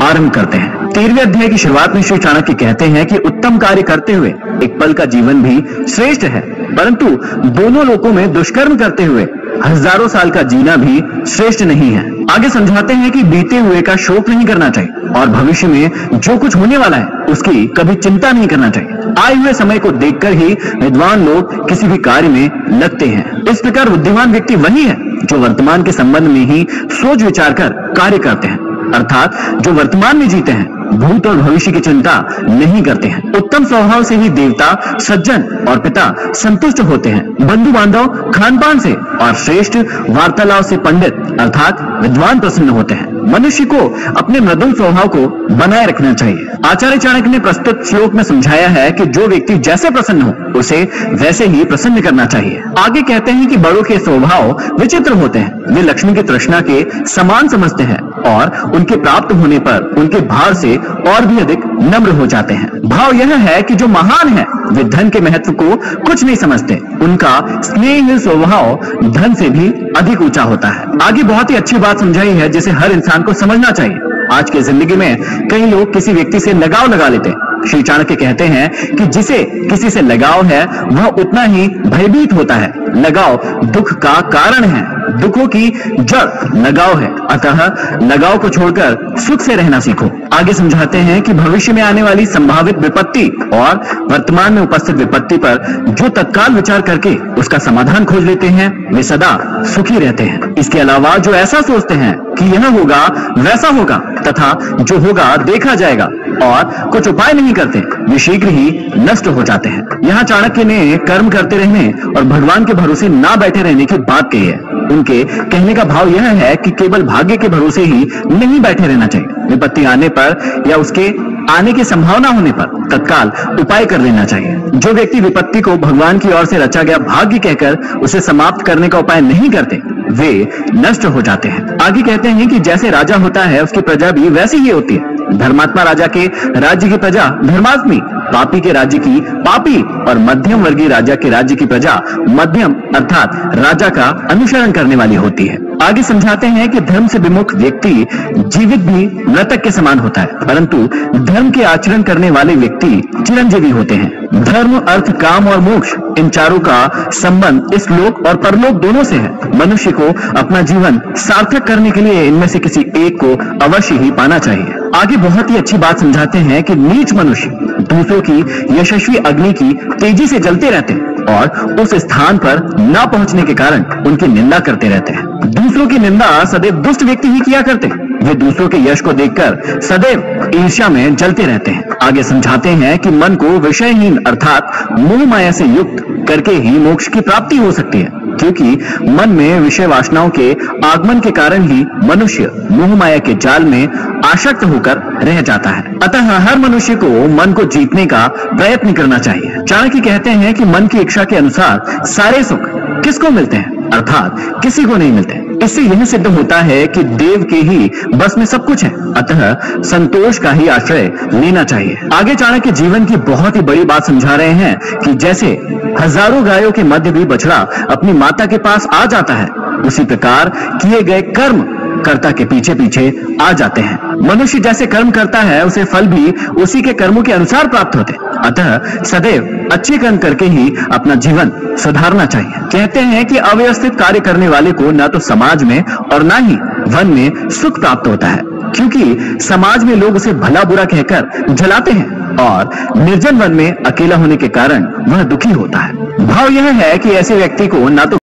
आरंभ करते हैं। 13वें अध्याय की शुरुआत में श्री चाणक्य कहते हैं कि उत्तम कार्य करते हुए एक पल का जीवन भी श्रेष्ठ है, परंतु दोनों लोकों में दुष्कर्म करते हुए हजारों साल का जीना भी श्रेष्ठ नहीं है। आगे समझाते हैं कि बीते हुए का शोक नहीं करना चाहिए और भविष्य में जो कुछ होने वाला है उसकी कभी चिंता नहीं करना चाहिए। आए हुए समय को देखकर ही विद्वान लोग किसी भी कार्य में लगते हैं। इस प्रकार बुद्धिमान व्यक्ति वही है जो वर्तमान के संबंध में ही सोच विचार कर कार्य करते हैं, अर्थात जो वर्तमान में जीते हैं, भूत और भविष्य की चिंता नहीं करते हैं। उत्तम स्वभाव से ही देवता, सज्जन और पिता संतुष्ट होते हैं। बंधु बांधव खान पान से और श्रेष्ठ वार्तालाप से पंडित अर्थात विद्वान प्रसन्न होते हैं। मनुष्य को अपने मृदुल स्वभाव को बनाए रखना चाहिए। आचार्य चाणक्य ने प्रस्तुत श्लोक में समझाया है कि जो व्यक्ति जैसे प्रसन्न हो उसे वैसे ही प्रसन्न करना चाहिए। आगे कहते हैं कि बड़ों के स्वभाव विचित्र होते हैं। वे लक्ष्मी की तृष्णा के समान समझते हैं और उनके प्राप्त होने पर उनके भार से और भी अधिक नम्र हो जाते हैं। भाव यह है कि जो महान है वे धन के महत्व को कुछ नहीं समझते। उनका स्नेह स्वभाव धन से भी अधिक ऊंचा होता है। आगे बहुत ही अच्छी बात समझाई है जिसे हर इंसान को समझना चाहिए। आज की जिंदगी में कई लोग किसी व्यक्ति से लगाव लगा लेते हैं। श्री चाणक्य कहते हैं कि जिसे किसी से लगाव है वह उतना ही भयभीत होता है। लगाव दुख का कारण है, दुखों की जड़ लगाव है, अतः लगाव को छोड़कर सुख से रहना सीखो। आगे समझाते हैं कि भविष्य में आने वाली संभावित विपत्ति और वर्तमान में उपस्थित विपत्ति पर जो तत्काल विचार करके उसका समाधान खोज लेते हैं वे सदा सुखी रहते हैं। इसके अलावा जो ऐसा सोचते हैं कि यह होगा वैसा होगा तथा जो होगा देखा जाएगा और कुछ उपाय नहीं करते, वे शीघ्र ही नष्ट हो जाते हैं। यहाँ चाणक्य ने कर्म करते रहने और भगवान के भरोसे ना बैठे रहने की बात कही है। उनके कहने का भाव यह है कि केवल भाग्य के भरोसे ही नहीं बैठे रहना चाहिए। विपत्ति आने पर या उसके आने की संभावना होने पर तत्काल उपाय कर लेना चाहिए। जो व्यक्ति विपत्ति को भगवान की ओर से रचा गया भाग्य कहकर उसे समाप्त करने का उपाय नहीं करते वे नष्ट हो जाते हैं। आगे कहते हैं कि जैसे राजा होता है उसकी प्रजा भी वैसी ही होती है। धर्मात्मा राजा के राज्य की प्रजा धर्मात्मी, पापी के राज्य की पापी और मध्यम वर्गीय राजा के राज्य की प्रजा मध्यम अर्थात राजा का अनुसरण करने वाली होती है। आगे समझाते हैं कि धर्म से विमुख व्यक्ति जीवित भी मृतक के समान होता है, परंतु धर्म के आचरण करने वाले व्यक्ति चिरंजीवी होते हैं। धर्म, अर्थ, काम और मोक्ष इन चारों का संबंध इस लोक और परलोक दोनों से है। मनुष्य को अपना जीवन सार्थक करने के लिए इनमें से किसी एक को अवश्य ही पाना चाहिए। आगे बहुत ही अच्छी बात समझाते हैं कि नीच मनुष्य दूसरों की यशस्वी अग्नि की तेजी से जलते रहते हैं और उस स्थान पर न पहुंचने के कारण उनकी निंदा करते रहते हैं। दूसरों की निंदा सदैव दुष्ट व्यक्ति ही किया करते हैं। वे दूसरों के यश को देखकर सदैव ईर्ष्या में जलते रहते हैं। आगे समझाते हैं कि मन को विषयहीन अर्थात मोह माया से युक्त करके ही मोक्ष की प्राप्ति हो सकती है, क्योंकि मन में विषय वासनाओं के आगमन के कारण ही मनुष्य मोह माया के जाल में आसक्त होकर रह जाता है। अतः हर मनुष्य को मन को जीतने का प्रयत्न करना चाहिए। चाणक्य कहते हैं कि मन की इच्छा के अनुसार सारे सुख किसको मिलते हैं, अर्थात किसी को नहीं मिलते। इससे यह सिद्ध होता है कि देव के ही बस में सब कुछ है, अतः संतोष का ही आश्रय लेना चाहिए। आगे चाणक्य जीवन की बहुत ही बड़ी बात समझा रहे हैं कि जैसे हजारों गायों के मध्य भी बछड़ा अपनी माता के पास आ जाता है, उसी प्रकार किए गए कर्म कर्ता के पीछे पीछे आ जाते हैं। मनुष्य जैसे कर्म करता है उसे फल भी उसी के कर्मों के अनुसार प्राप्त होते हैं। अतः सदैव अच्छे कर्म करके ही अपना जीवन सुधारना चाहिए। कहते हैं कि अव्यवस्थित कार्य करने वाले को न तो समाज में और न ही वन में सुख प्राप्त होता है, क्योंकि समाज में लोग उसे भला बुरा कहकर जलाते हैं और निर्जन वन में अकेला होने के कारण वह दुखी होता है। भाव यह है कि ऐसे व्यक्ति को न तो